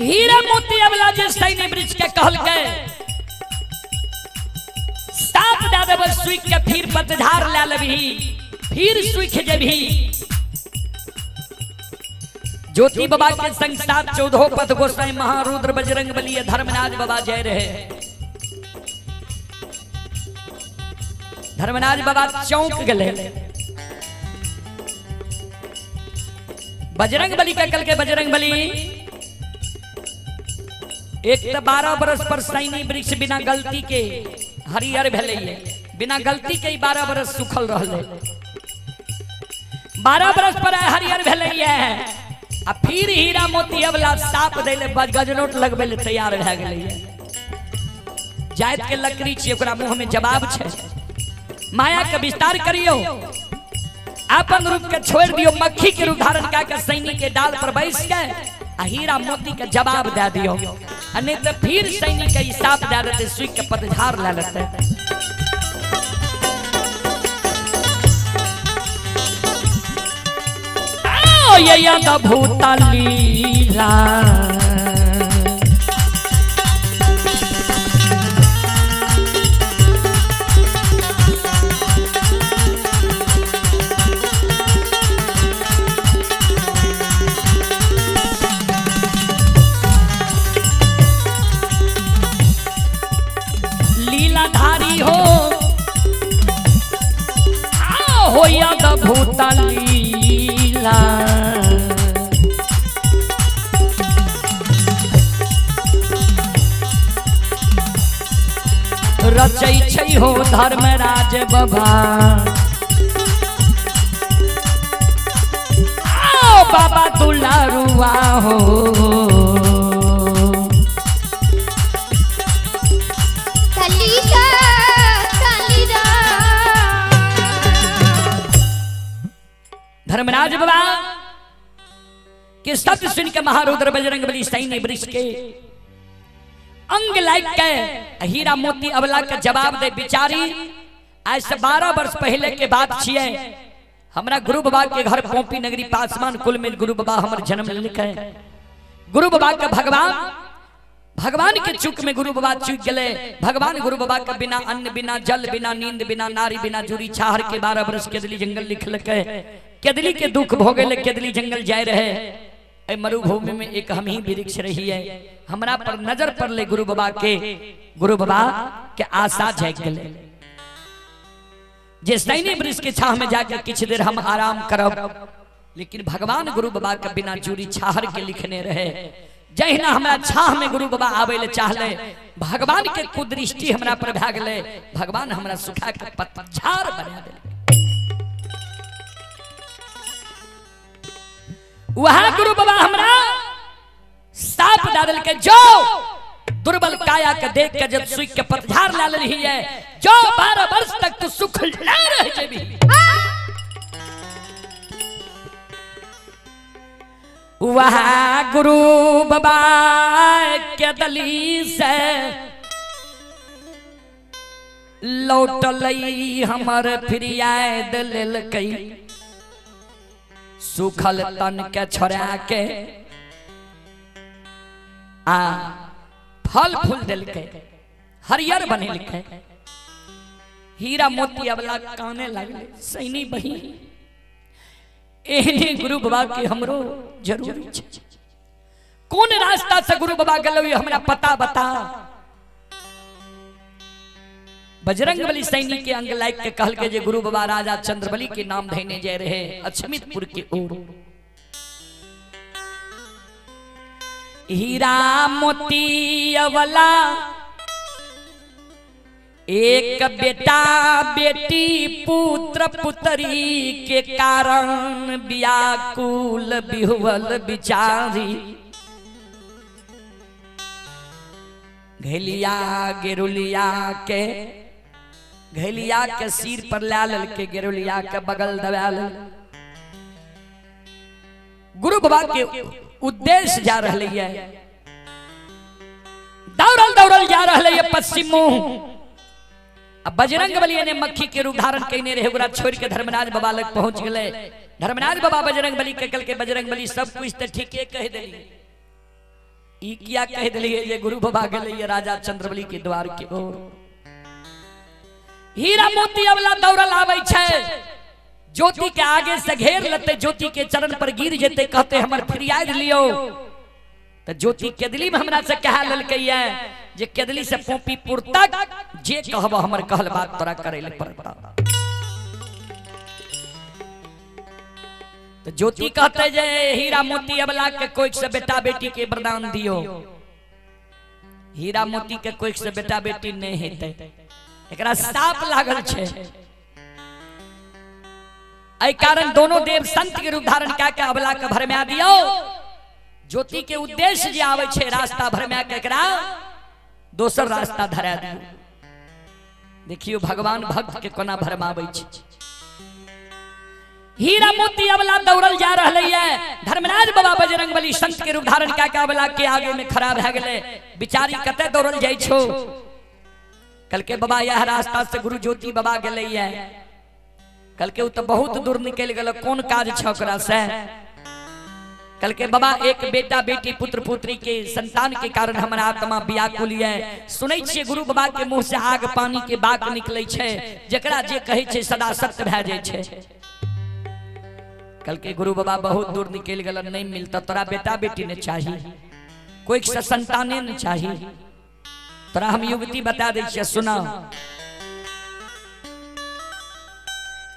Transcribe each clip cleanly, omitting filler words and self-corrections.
हीरा मोती अबला जे सैनी वृक्ष के कहल गए साप दे देब सूख के फिर पतझार ले लेबही फिर सूख जेबही। ज्योति बाबा के संग साथ 14 पद गोसाई महारुद्र बजरंग बली धर्मनाथ बाबा जय रहे। धर्मनाथ बाबा चौंक गए। बजरंग बली का कल के बजरंग बली एक तो 12 बरस पर सैनी वृक्ष बिना गलती के हरियर भेले, बिना गलती के 12 बरस सुखल रहले। 12 बरस पर हरियर भेले आ फिर हीरा मोती अबला साप देले गजनोट लगबे ले तैयार भ गेले। जायत के लकड़ी छे ओकरा मुंह में जवाब छे। माया के विस्तार करियो अपन रूप के छोड़ दियो, मक्खी के रूप धारण करके सैनी के डाल पर बैठ के आ हीरा मोती के जवाब दे दियो, नहीं तो फिर सैनी के हिसाब दे देते सूख के पतझार ले लेते। आओ ये याद भूता लीला धारी हो हो याद भूता लीला रचै छै हो धर्मराज बाबा बाबा दुलारुआ हो धर्मराज बाबा के शब्द सुन के महारुद्र बजरंग बली सैनी वृक्ष के अंग लाग के हीरा मोती अबला के जवाब दे। बिचारी आज से 12 वर्ष पहले के बात छिए। हमरा गुरु बाबा के घर पोपी नगरी पासमान कुल में गुरु बाबा हमर जन्म लेके गुरु बाबा के भगवान के चुक में गुरु बाबा चुक गए। भगवान गुरु बाबा के बिना अन्न बिना जल बिना नींद बिना नारी बिना जुरी छाहर के 12 वर्ष केदली जंगल लिखल के केदली के दुख भोगे केदली जंगल जाए रहे। मरुभूमि में एक हम ही वृक्ष रही है। हमरा पर नजर पर ले गुरु बाबा के आशा जाग गए जे सैनी वृक्ष के छाह में जाकर किछ देर हम आराम करब। लेकिन भगवान गुरु बाबा के बिना जुरी छाहर के लिखने रहे। जहिना हमरा छाह में गुरु बाबा आवे ले चाहले भगवान के कुदृष्टि हमरा पर भा गेले। भगवान हमरा सुखा के पतझार बना देले। वहां गुरु बाबा हमरा साप डाल के जो दुर्बल काया के देख के जब सूख के पतझार ला रही है जो 12 वर्ष तक तो सुख ना रह जेबी। वहां गुरु बाबा के दली से लौटलई हमर फिरियाए दिल कई सुखल तन के छोड़ा के आ फल फूल दिल के हरियर बने लिखे। हीरा मोती अबला काने लगले सैनी बही एहने गुरु बाबा के हमरो जरूरी छे। कौन रास्ता से गुरु बाबा गलो हमरा पता बता। बजरंग बली सैनी के अंग लायक के कहल के जे गुरु बाबा राजा चंद्रबली के नाम धैने जाए रहे अछमितपुर के ओर। हीरा मोती अवला एक बेटा बेटी पुत्र पुत्री के कारण व्याकुल बिहुवल बिचारी घेलिया के सिर पर लाल के गेरुलिया के बगल दबाल। गुरु बाबा के उद्देश्य जा रहे है दौड़ल जा रहे है पश्चिम मुंह। अब बजरंग बली ने मक्खी के रूप धारण कईने रहे ओकरा छोड़ के धर्मराज बाबा लग पहुंच गए। धर्मराज बाबा बजरंग बली के कल के बजरंग बली सब कुछ तो ठीके कह दिली ई किया कह दिलिए जे गुरु बाबा गेले राजा चंद्रबली के द्वार के ओर। हीरा मोती अबला दौड़ल आवे छे, ज्योति के आगे से घेर लेते, ज्योति के चरण पर गिर जेते, कहते हमर फरियाद लियो। तो ज्योति केदली में हमरा से कह ललकैया जे केदली से पोपी पुरतक जे कहब हमर कहल बात तोरा करे ले पड़ता। तो ज्योति कहते जे हीरा मोती अबला के कोई से बेटा बेटी के वरदान दियो। हीरा मोती के कोई से बेटा बेटी नहीं हेते, एकरा साप लागल छे। एहि कारण दोनों देव संत के रूप धारण करके अबला के भरमा दियो। ज्योति के उद्देश्य जे आवे छे रास्ता भरमा के एकरा दोसर रास्ता धरा दियो। देखियो भगवान भक्त के कोना भरमावे छे। हीरा मोती अबला दौड़ल जा रहले है। धर्मराज बाबा बजरंगबली संत के रूप धारण करके अबला के आगे में खड़ा भ गेले। बिचारी कते दौड़ल जाय छो। कल के बाबा यह रास्ता से गुरु ज्योति बाबा गेले है। कल के उ तो बहुत दूर निकल गेल, कौन काज छकरा से। कल के बाबा एक बेटा बेटी पुत्र पुत्री के संतान के कारण हमारा आत्मा व्याकुल है। सुनै छियै गुरु बाबा के मुंह से आग पानी के बाक निकलै छै, जकरा जे कहै छै सदा सत्य भए जाय छै। कल के गुरु बाबा बहुत दूर निकल गेल, नहीं मिलता तोरा बेटा बेटी ने चाहिए, कोई से संताने ने चाहिए। तोरा हम युक्ति बता दै छियै, सुना।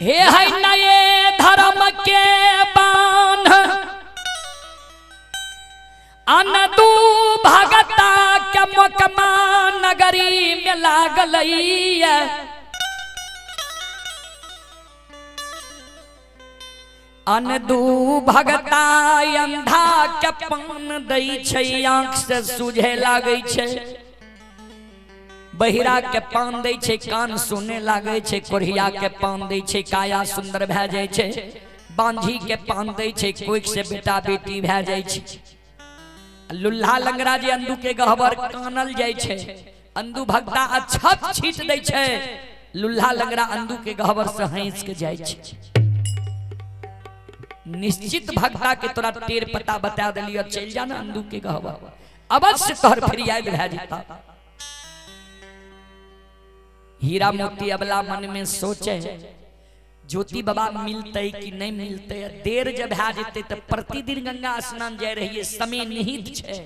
हे है नये धर्म के बान अनदू भगता के मुकमा नगरी में लागलैया। अनदू भगता अंधा के पान दै छै, आंख से सूझे लागै छै। बहिरा के पान दै छै, कान सुने लागै छै। कोढ़िया के पान दै छै, काया सुंदर भए जाय छै। बांझी के पान दै छै, कोइक से बेटा बेटी भए जाय छै। लुल्हा लंगरा जे अंधु के गहबर कानल जाय छै, अंधु भगता अच्छत छीट दै छै। लुल्हा लंगरा अंधु के गहबर से हंस के जाय छै। निश्चित भगता के तोरा टेर पता बता दिलियो, चल जाना अंधु के गहबर, अवश्य तोहर फरियाद भए जेता। हीरा मोती अबला मन में सोचे ज्योति बाबा मिलते कि नहीं मिलते। देर जब भए जेते तो प्रतिदिन गंगा स्नान जाय रहिए, समय निहित छे।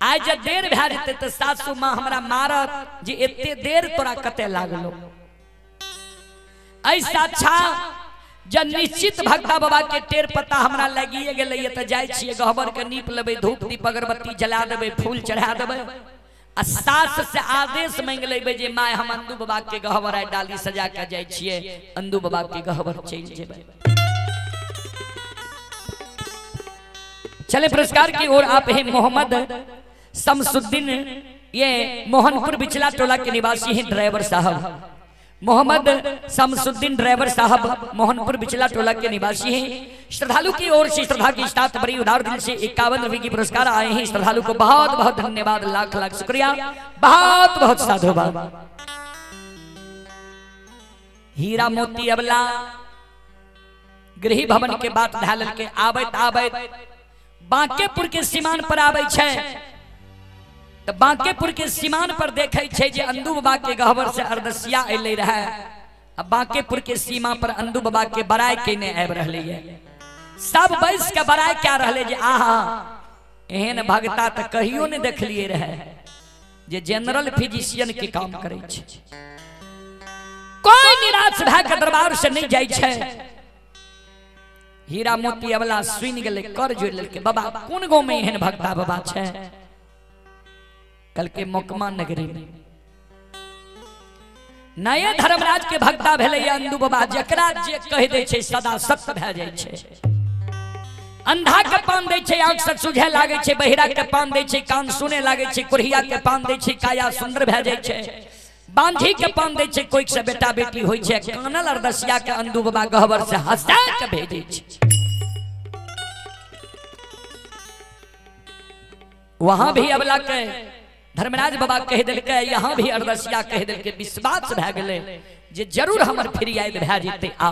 आज जब देर भए जेते तो सासू माँ हमरा मारत जे एते देर तोरा कते लागलो। ऐसा अच्छा जब निश्चित भक्ता बाबा के टेर पता हमरा लगिए गेलै तो जाय छियै, गहबर के नीप लेबै, धूप दीप अगरबत्ती जला देबै, फूल चढ़ा देबै। आ सास से आदेश मांग लेबै जे माय हम अंधु बाबा के गहबर आइ डाली सजा के जाय छियै, अंधु बाबा के गहबर चल जेबै। चले पुरस्कार की ओर आप हैं मोहम्मद शमसुद्दीन, ये मोहनपुर बिचला टोला के निवासी हैं ड्राइवर साहब। मोहम्मद शमसुद्दीन ड्राइवर साहब मोहनपुर बिचला टोला के निवासी हैं। श्रद्धालु की ओर से श्रद्धा की स्टार्ट बड़ी उदार दिल से 51 रुपए की पुरस्कार आए हैं। श्रद्धालु को बहुत बहुत धन्यवाद, लाख लाख शुक्रिया, बहुत बहुत साधुवाद। हीरा मोती अबला गृह भवन के बात ढाल के आबैत आबैत बांकेपुर के सीमान पर आबै छै। तो बांकेपुर के सीमान पर देखे छे जे अंधु बाबा के गहबर से अरदसिया अले रहे। अब बांकेपुर के सीमा पर अंधु बाबा के बड़ाई केने आब रहले है। सब बैस के बड़ाई क्या रहले जे आहा एहन भगता तो कहियो ने देखलिए रहे जे जनरल फिजिशियन के काम करे छे। कोई निराश भए के दरबार से नहीं जाय छे। हीरा मोती अबला सुन गेले, कर जोड़ लेके, बाबा कोन गांव में एहन भगता बाबा छे। कल के मोकमा नगरी में नए धर्मराज के भक्ता भेले अंधु बाबा, जकरा जे कह दे छे सदा सत्य भए जाय छे। अंधा के पान दे छे, आंख से सूझे लागे छे। बहिरा के पान दे छे, कान सुने लागे छे। कोढ़िया के पान दे छे, काया सुंदर भए जाय छे। बांझी के पान दे छे, कोई से बेटा बेटी होय छे। कानल अरदसिया के अंधु बाबा गहबर से हंसा के भेजे छे। वहां भी अबला के धर्मराज बाबा कह दिल के, यहाँ भी अरदसिया कह दिल के, विश्वास भए गेले जे जरूर हमर फिरियाद भए जेते। आ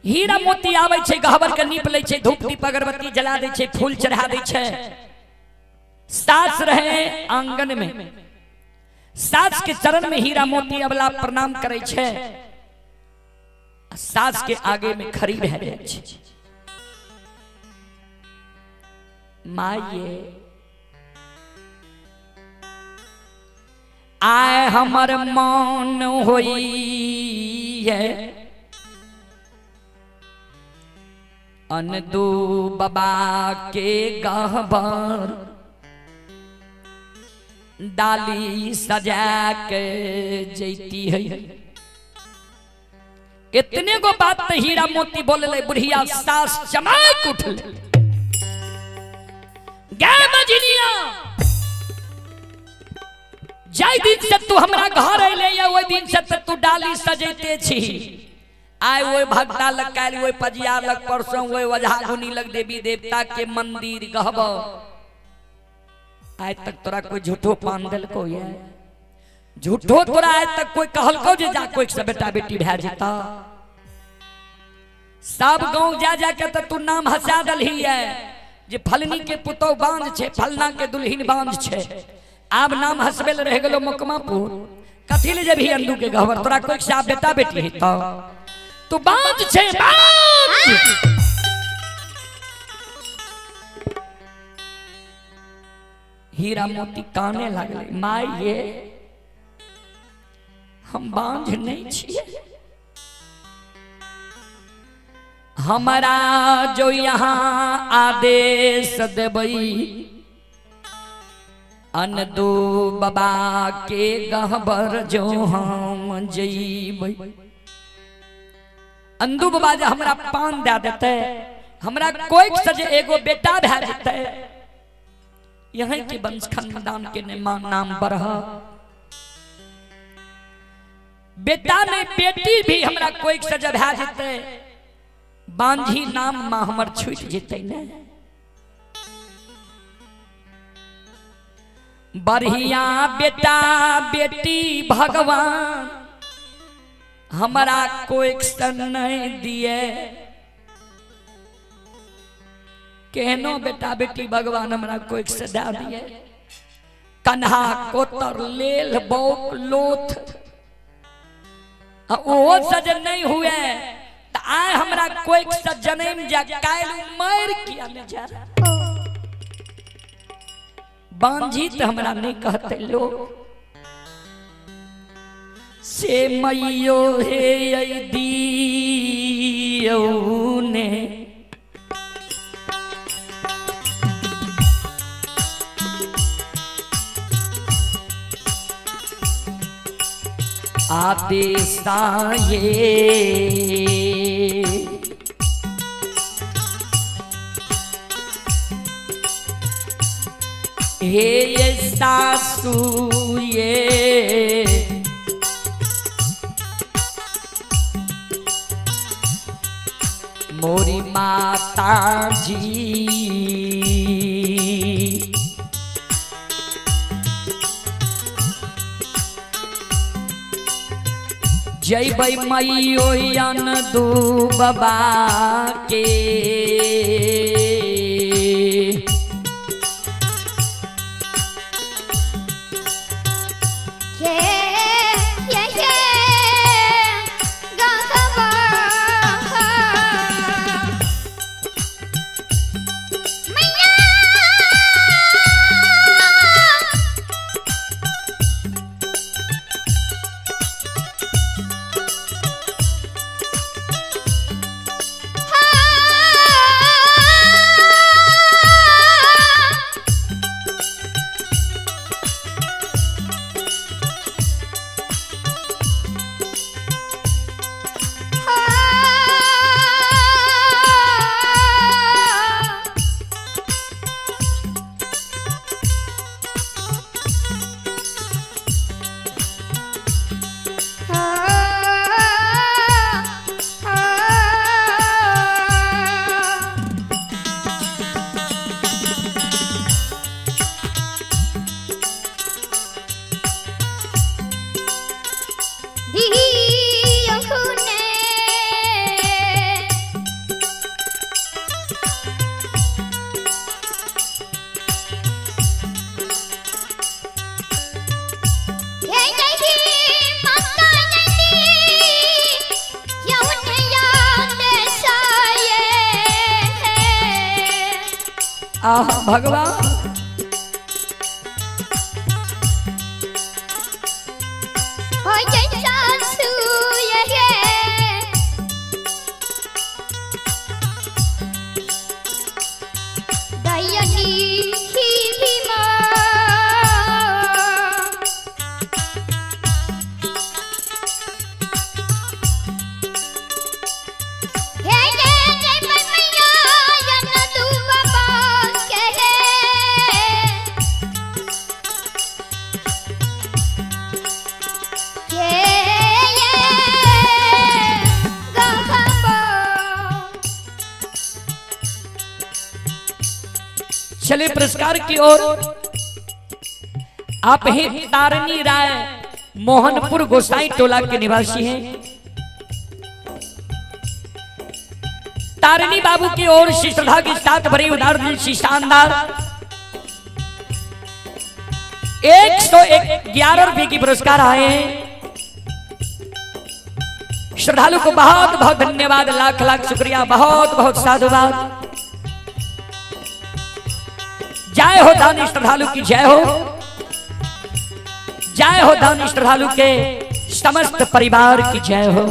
हीरा मोती आवे छे गहबर के नीप ले छे धूप दीप अगरबत्ती जला दे छे फूल चढ़ा दे छे सास रहे आंगन में सास के चरण में हीरा मोती अबला प्रणाम करे छे सास के आगे में खड़ी रह जाए छे माये आय हमर मन होई है अनदू बाबा के गहबर डाली सजा के जैती है इतने को बात तो हीरा मोती बोले ले बुढ़िया सास चमक उठल गए मजनिया जाय दिन से तू हमरा घर अइले या ओइ दिन से तू डाली सजैते छी आय ओइ भक्ता लग काल ओइ पजिया लग परसों ओइ वजहा गुनी लग देवी देवता के मंदिर गहब आज तक तोरा कोई झूठो पान दिल को है झूठो तोरा आज तक कोई कहल को जे जा कोई से बेटा बेटी भै जेता सब गांव जा जा के तू नाम हंसा दलही है जे फलनी के पुतौ बांध छे फलना के दुल्हिन बांध छे आब नाम हसबेल रह गेलो मकमापुर कथि ले जे भी अंदू के गहवर तोरा कोई से बेटा बेटी है तू बांध छे बांध हीरा मोती काने लगले माय ये हम बांझ नहीं छिए हमारा जो यहाँ आदेश देबई अनदो बाबा के गहबर जो हम जइबै अंदू बाबा जे हमरा पान दे देते हमरा कोई सजे एगो बेटा भै जेते यहीं के वंश खानदान के नाम बढ़ बेटा ने बेटी भी हमरा कोई सजा भै जेते बांझी नाम मां हमर छूट जेते ने बढ़िया बेटा बेटी भगवान हमरा कोई सन नहीं दिए केहनो बेटा बेटी भगवान हमरा कोई से दे दिए कन्हा कोतर लेल बौक लोथ ओ सजन नहीं हुए तो आए हमरा कोई से जन्म जा काल मर किया न जा बांझी तो हमरा नहीं कहते लोग से मैयो हे दियो ने आदेशाये हे सासू ये मोरी माता जी जय भाई मैयो अनदू बाबा के आह भगवान हो सासू ये दयनी ही भीमा हे ये मैया यन दुआ बात कहे चले पुरस्कार की ओर। आप हैं तारनी राय, मोहनपुर गोसाई टोला के निवासी हैं। तारनी बाबू की ओर से श्रद्धा के साथ भरी उदार दिल से शानदार 111 रुपए की पुरस्कार आए हैं। श्रद्धालु को बहुत बहुत धन्यवाद, लाख लाख शुक्रिया, बहुत बहुत साधुवाद। जय हो दानी श्रद्धालु की जय हो, जय हो दानी श्रद्धालु के समस्त परिवार की जय हो।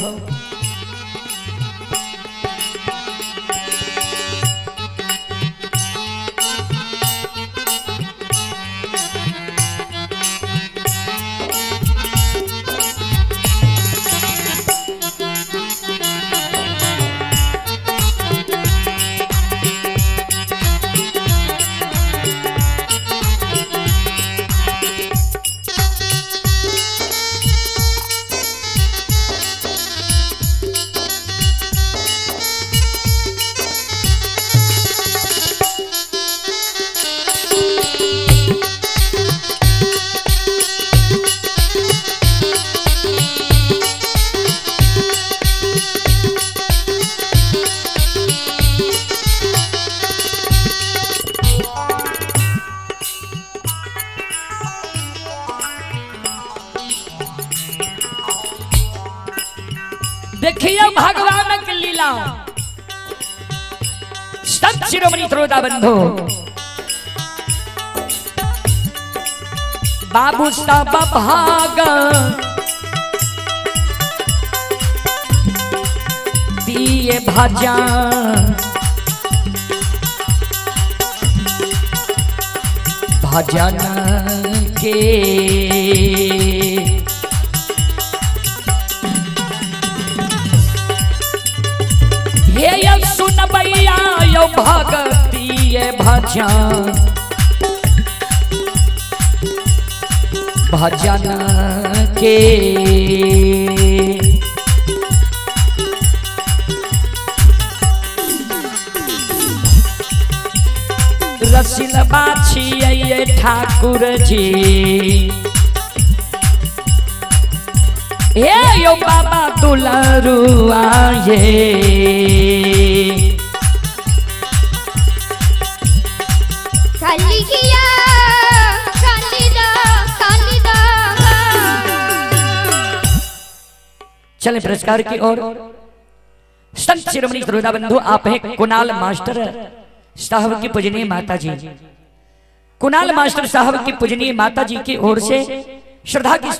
देखिए भगवान की लीला। संत शिरोमणि श्रोता बंधु बाबू सब भाग दिए भजन, भजन के सुन भैया यो भक्ति ये भजन, भजन के रसिल बाछी ये ठाकुर जी, हे यो बाबा दुलरुआ ये कालिया कालिदा कालिदा। चले पुरस्कार की ओर। संत शिरोमणि श्रोता बंधु आप हैं कुणाल मास्टर साहब की पूजनीय माता जी। कुणाल मास्टर साहब की पूजनीय माता जी की ओर से श्रद्धा की